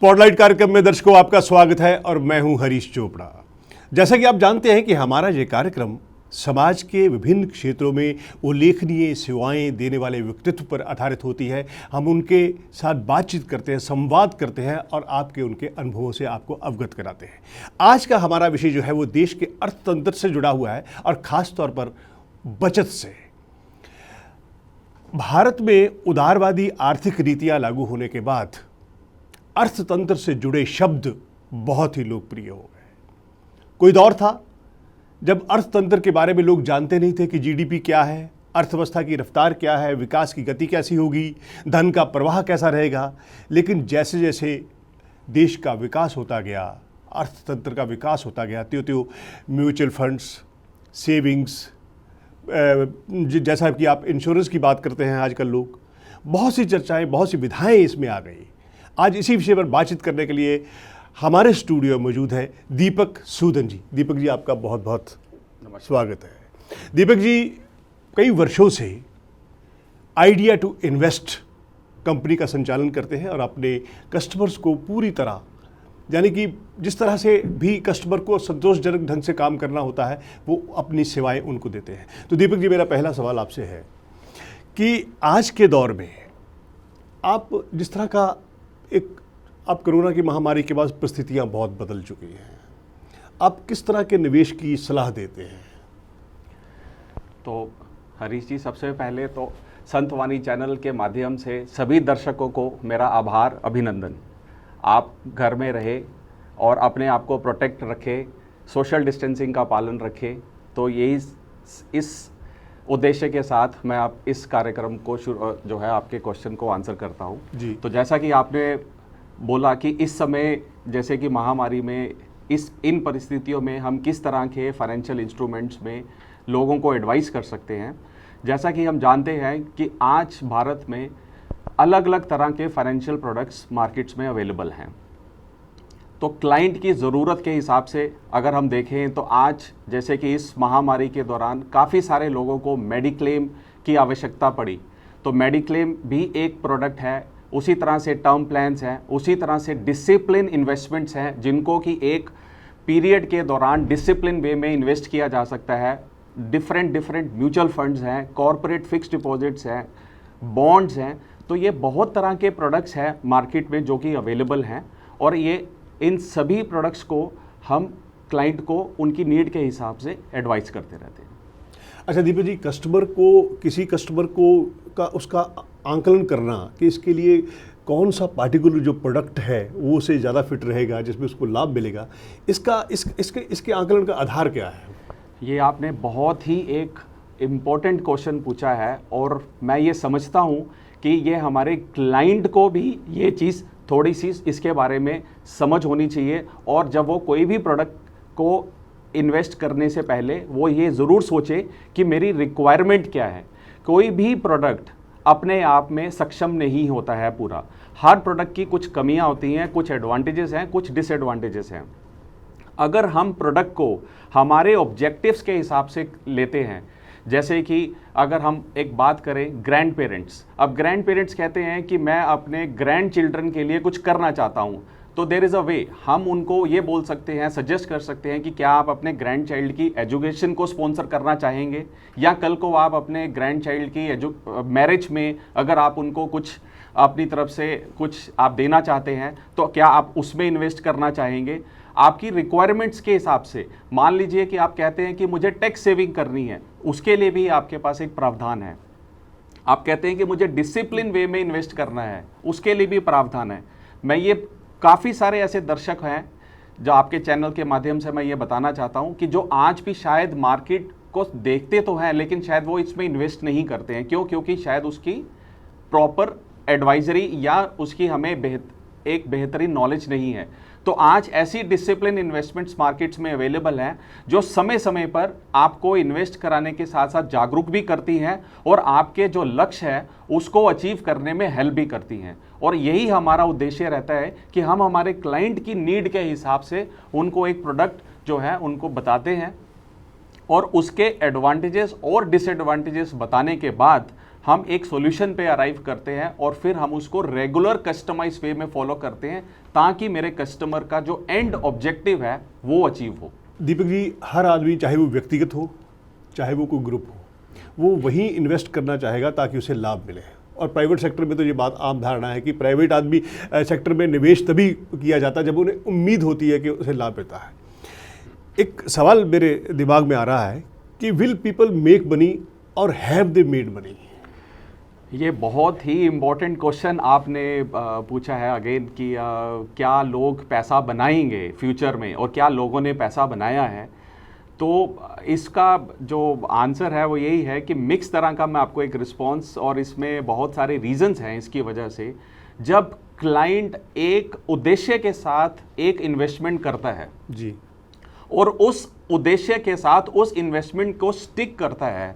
Spotlight कार्यक्रम में दर्शकों आपका स्वागत है और मैं हूं हरीश चोपड़ा। जैसा कि आप जानते हैं कि हमारा ये कार्यक्रम समाज के विभिन्न क्षेत्रों में उल्लेखनीय सेवाएं देने वाले व्यक्तित्व पर आधारित होती है। हम उनके साथ बातचीत करते हैं, संवाद करते हैं और आपके उनके अनुभवों से आपको अवगत कराते हैं। आज का हमारा विषय जो है वो देश के अर्थतंत्र से जुड़ा हुआ है और ख़ास तौर पर बचत से। भारत में उदारवादी आर्थिक नीतियाँ लागू होने के बाद अर्थतंत्र से जुड़े शब्द बहुत ही लोकप्रिय हो गए। कोई दौर था जब अर्थतंत्र के बारे में लोग जानते नहीं थे कि जीडीपी क्या है, अर्थव्यवस्था की रफ्तार क्या है, विकास की गति कैसी होगी, धन का प्रवाह कैसा रहेगा। लेकिन जैसे जैसे देश का विकास होता गया, अर्थतंत्र का विकास होता गया, त्यों त्यों म्यूचुअल फंड्स, सेविंग्स, जैसा कि आप इंश्योरेंस की बात करते हैं आजकल लोग, बहुत सी चर्चाएं, बहुत सी विधाएं इसमें आ गई। आज इसी विषय पर बातचीत करने के लिए हमारे स्टूडियो में मौजूद है दीपक सूदन जी। दीपक जी, आपका बहुत बहुत स्वागत है। दीपक जी कई वर्षों से आइडिया टू इन्वेस्ट कंपनी का संचालन करते हैं और अपने कस्टमर्स को पूरी तरह, यानी कि जिस तरह से भी कस्टमर को संतोषजनक ढंग से काम करना होता है, वो अपनी सेवाएं उनको देते हैं। तो दीपक जी, मेरा पहला सवाल आपसे है कि आज के दौर में आप जिस तरह का अब कोरोना की महामारी के बाद परिस्थितियां बहुत बदल चुकी हैं, आप किस तरह के निवेश की सलाह देते हैं? तो हरीश जी, सबसे पहले तो संतवाणी चैनल के माध्यम से सभी दर्शकों को मेरा आभार, अभिनंदन। आप घर में रहे और अपने आप को प्रोटेक्ट रखें, सोशल डिस्टेंसिंग का पालन रखें। तो यही इस उद्देश्य के साथ मैं आप इस कार्यक्रम को जो है आपके क्वेश्चन को आंसर करता हूँ जी। तो जैसा कि आपने बोला कि इस समय जैसे कि महामारी में इन परिस्थितियों में हम किस तरह के फाइनेंशियल इंस्ट्रूमेंट्स में लोगों को एडवाइस कर सकते हैं। जैसा कि हम जानते हैं कि आज भारत में अलग अलग तरह के फाइनेंशियल प्रोडक्ट्स मार्केट्स में अवेलेबल हैं। तो क्लाइंट की ज़रूरत के हिसाब से अगर हम देखें तो आज जैसे कि इस महामारी के दौरान काफ़ी सारे लोगों को मेडिक्लेम की आवश्यकता पड़ी, तो मेडिक्लेम भी एक प्रोडक्ट है। उसी तरह से टर्म प्लान्स हैं, उसी तरह से डिसिप्लिन इन्वेस्टमेंट्स हैं जिनको कि एक पीरियड के दौरान डिसिप्लिन वे में इन्वेस्ट किया जा सकता है। डिफरेंट म्यूचुअल फंड्स हैं, कॉरपोरेट फिक्स्ड डिपॉजिट्स हैं, बॉन्ड्स हैं। तो ये बहुत तरह के प्रोडक्ट्स हैं मार्केट में जो कि अवेलेबल हैं और ये इन सभी प्रोडक्ट्स को हम क्लाइंट को उनकी नीड के हिसाब से एडवाइस करते रहते हैं। अच्छा दीपक जी, किसी कस्टमर को का उसका आंकलन करना कि इसके लिए कौन सा पार्टिकुलर जो प्रोडक्ट है वो उसे ज़्यादा फिट रहेगा, जिसमें उसको लाभ मिलेगा, इसके आंकलन का आधार क्या है? ये आपने बहुत ही एक इम्पोर्टेंट क्वेश्चन पूछा है और मैं ये समझता हूँ कि ये हमारे क्लाइंट को भी ये चीज़ थोड़ी सी इसके बारे में समझ होनी चाहिए। और जब वो कोई भी प्रोडक्ट को इन्वेस्ट करने से पहले वो ये ज़रूर सोचे कि मेरी रिक्वायरमेंट क्या है। कोई भी प्रोडक्ट अपने आप में सक्षम नहीं होता है पूरा। हर प्रोडक्ट की कुछ कमियां होती हैं, कुछ एडवांटेजेस हैं, कुछ डिसएडवांटेजेस हैं। अगर हम प्रोडक्ट को हमारे ऑब्जेक्टिव्स के हिसाब से लेते हैं, जैसे कि अगर हम एक बात करें ग्रैंड पेरेंट्स, अब ग्रैंड पेरेंट्स कहते हैं कि मैं अपने ग्रैंड चिल्ड्रन के लिए कुछ करना चाहता हूँ, तो देयर इज़ अ वे। हम उनको ये बोल सकते हैं, सजेस्ट कर सकते हैं कि क्या आप अपने ग्रैंड चाइल्ड की एजुकेशन को स्पॉन्सर करना चाहेंगे, या कल को आप अपने ग्रैंड चाइल्ड की मैरिज में अगर आप उनको कुछ अपनी तरफ से कुछ आप देना चाहते हैं तो क्या आप उसमें इन्वेस्ट करना चाहेंगे। आपकी रिक्वायरमेंट्स के हिसाब से, मान लीजिए कि आप कहते हैं कि मुझे टैक्स सेविंग करनी है, उसके लिए भी आपके पास एक प्रावधान है। आप कहते हैं कि मुझे डिसिप्लिन वे में इन्वेस्ट करना है, उसके लिए भी प्रावधान है। मैं ये काफ़ी सारे ऐसे दर्शक हैं जो आपके चैनल के माध्यम से मैं ये बताना चाहता हूँ कि जो आज भी शायद मार्केट को देखते तो हैं लेकिन शायद वो इसमें इन्वेस्ट नहीं करते हैं। क्यों? क्योंकि शायद उसकी प्रॉपर एडवाइजरी या उसकी हमें एक बेहतरीन नॉलेज नहीं है। तो आज ऐसी डिसिप्लिन इन्वेस्टमेंट्स मार्केट्स में अवेलेबल हैं जो समय समय पर आपको इन्वेस्ट कराने के साथ साथ जागरूक भी करती हैं और आपके जो लक्ष्य है उसको अचीव करने में हेल्प भी करती हैं। और यही हमारा उद्देश्य रहता है कि हम हमारे क्लाइंट की नीड के हिसाब से उनको एक प्रोडक्ट जो है उनको बताते हैं और उसके एडवांटेजेस और डिसएडवांटेजेस बताने के बाद हम एक सॉल्यूशन पे अराइव करते हैं और फिर हम उसको रेगुलर कस्टमाइज वे में फॉलो करते हैं ताकि मेरे कस्टमर का जो एंड ऑब्जेक्टिव है वो अचीव हो। दीपक जी, हर आदमी चाहे वो व्यक्तिगत हो चाहे वो कोई ग्रुप हो, वो वहीं इन्वेस्ट करना चाहेगा ताकि उसे लाभ मिले। और प्राइवेट सेक्टर में तो ये बात आम धारणा है कि प्राइवेट आदमी सेक्टर में निवेश तभी किया जाता है जब उन्हें उम्मीद होती है कि उसे लाभ मिलता है। एक सवाल मेरे दिमाग में आ रहा है कि विल पीपल मेक मनी और हैव दे मेड मनी? ये बहुत ही इम्पोर्टेंट क्वेश्चन आपने पूछा है अगेन कि क्या लोग पैसा बनाएंगे फ्यूचर में और क्या लोगों ने पैसा बनाया है। तो इसका जो आंसर है वो यही है कि मिक्स तरह का मैं आपको एक रिस्पॉन्स, और इसमें बहुत सारे रीजंस हैं इसकी वजह से। जब क्लाइंट एक उद्देश्य के साथ एक इन्वेस्टमेंट करता है जी, और उस उद्देश्य के साथ उस इन्वेस्टमेंट को स्टिक करता है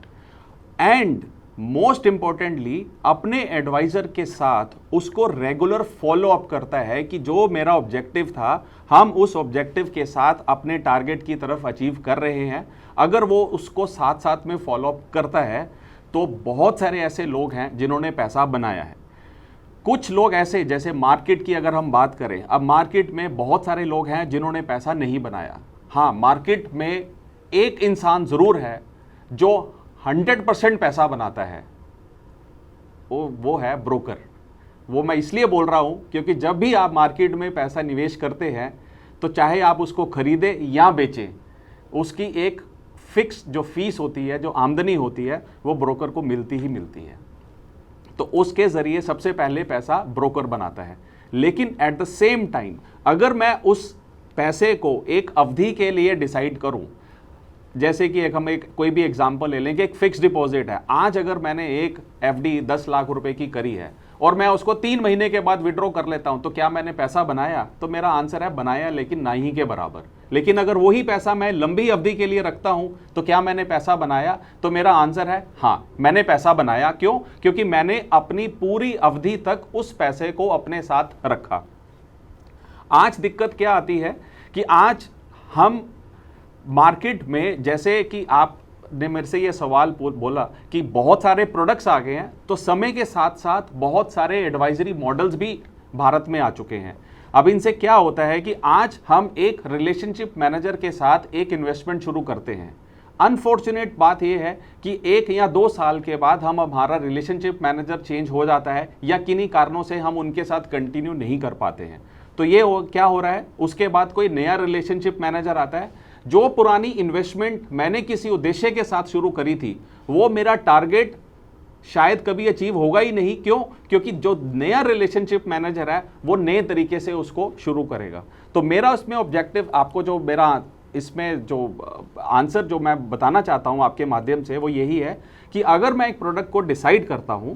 एंड मोस्ट इंपॉर्टेंटली अपने एडवाइजर के साथ उसको रेगुलर फॉलो अप करता है कि जो मेरा ऑब्जेक्टिव था हम उस ऑब्जेक्टिव के साथ अपने टारगेट की तरफ अचीव कर रहे हैं, अगर वो उसको साथ साथ में फॉलो अप करता है तो बहुत सारे ऐसे लोग हैं जिन्होंने पैसा बनाया है। कुछ लोग ऐसे, जैसे मार्केट की अगर हम बात करें, अब मार्केट में बहुत सारे लोग हैं जिन्होंने पैसा नहीं बनाया। हाँ, मार्केट में एक इंसान ज़रूर है जो 100% पैसा बनाता है, वो है ब्रोकर। वो मैं इसलिए बोल रहा हूँ क्योंकि जब भी आप मार्केट में पैसा निवेश करते हैं तो चाहे आप उसको खरीदें या बेचें, उसकी एक फिक्स जो फीस होती है, जो आमदनी होती है, वो ब्रोकर को मिलती ही मिलती है। तो उसके ज़रिए सबसे पहले पैसा ब्रोकर बनाता है। लेकिन एट द सेम टाइम अगर मैं उस पैसे को एक अवधि के लिए डिसाइड करूं, जैसे कि हम कोई भी एग्जांपल ले लें कि एक फिक्स डिपॉजिट है। आज अगर मैंने एक एफडी 10 लाख रुपए की करी है और मैं उसको 3 महीने के बाद विड्रॉ कर लेता हूं, तो क्या मैंने पैसा बनाया? तो मेरा आंसर है बनाया, लेकिन ना ही के बराबर। लेकिन अगर वही पैसा मैं लंबी अवधि के लिए रखता हूं तो क्या मैंने पैसा बनाया? तो मेरा आंसर है हाँ, मैंने पैसा बनाया। क्यों? क्योंकि मैंने अपनी पूरी अवधि तक उस पैसे को अपने साथ रखा। आज दिक्कत क्या आती है कि आज हम मार्केट में, जैसे कि आपने मेरे से ये सवाल बोला कि बहुत सारे प्रोडक्ट्स आ गए हैं, तो समय के साथ साथ बहुत सारे एडवाइजरी मॉडल्स भी भारत में आ चुके हैं। अब इनसे क्या होता है कि आज हम एक रिलेशनशिप मैनेजर के साथ एक इन्वेस्टमेंट शुरू करते हैं। अनफॉर्चुनेट बात यह है कि 1 या 2 साल के बाद हमारा रिलेशनशिप मैनेजर चेंज हो जाता है या किन्हीं कारणों से हम उनके साथ कंटिन्यू नहीं कर पाते हैं। तो ये क्या हो रहा है, उसके बाद कोई नया रिलेशनशिप मैनेजर आता है। जो पुरानी इन्वेस्टमेंट मैंने किसी उद्देश्य के साथ शुरू करी थी, वो मेरा टारगेट शायद कभी अचीव होगा ही नहीं। क्यों? क्योंकि जो नया रिलेशनशिप मैनेजर है वो नए तरीके से उसको शुरू करेगा। तो मेरा उसमें ऑब्जेक्टिव, आपको जो मेरा इसमें जो आंसर जो मैं बताना चाहता हूं आपके माध्यम से, वो यही है कि अगर मैं एक प्रोडक्ट को डिसाइड करता हूं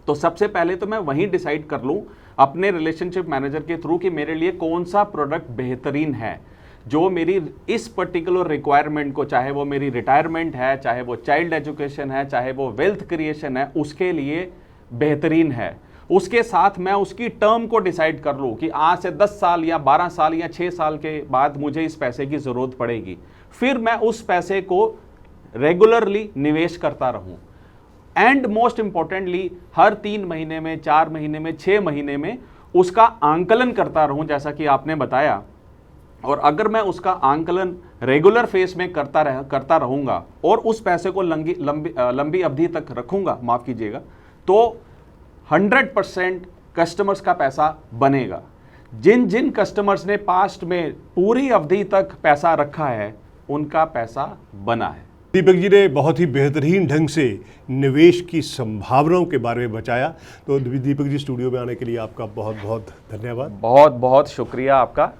तो सबसे पहले तो मैं वहीं डिसाइड कर लूं अपने रिलेशनशिप मैनेजर के थ्रू कि मेरे लिए कौन सा प्रोडक्ट बेहतरीन है, जो मेरी इस पर्टिकुलर रिक्वायरमेंट को, चाहे वो मेरी रिटायरमेंट है, चाहे वो चाइल्ड एजुकेशन है, चाहे वो वेल्थ क्रिएशन है, उसके लिए बेहतरीन है। उसके साथ मैं उसकी टर्म को डिसाइड कर लूँ कि आज से 10 साल या 12 साल या 6 साल के बाद मुझे इस पैसे की ज़रूरत पड़ेगी। फिर मैं उस पैसे को रेगुलरली निवेश करता रहूँ एंड मोस्ट इंपॉर्टेंटली हर 3 महीने में, 4 महीने में, 6 महीने में उसका आंकलन करता रहूँ, जैसा कि आपने बताया। और अगर मैं उसका आंकलन रेगुलर फेस में करता रहूंगा और उस पैसे को लंबी अवधि तक रखूंगा, माफ कीजिएगा, तो 100% कस्टमर्स का पैसा बनेगा। जिन जिन कस्टमर्स ने पास्ट में पूरी अवधि तक पैसा रखा है उनका पैसा बना है। दीपक जी ने बहुत ही बेहतरीन ढंग से निवेश की संभावनाओं के बारे में बताया। तो दीपक जी, स्टूडियो में आने के लिए आपका बहुत बहुत धन्यवाद। बहुत बहुत शुक्रिया आपका।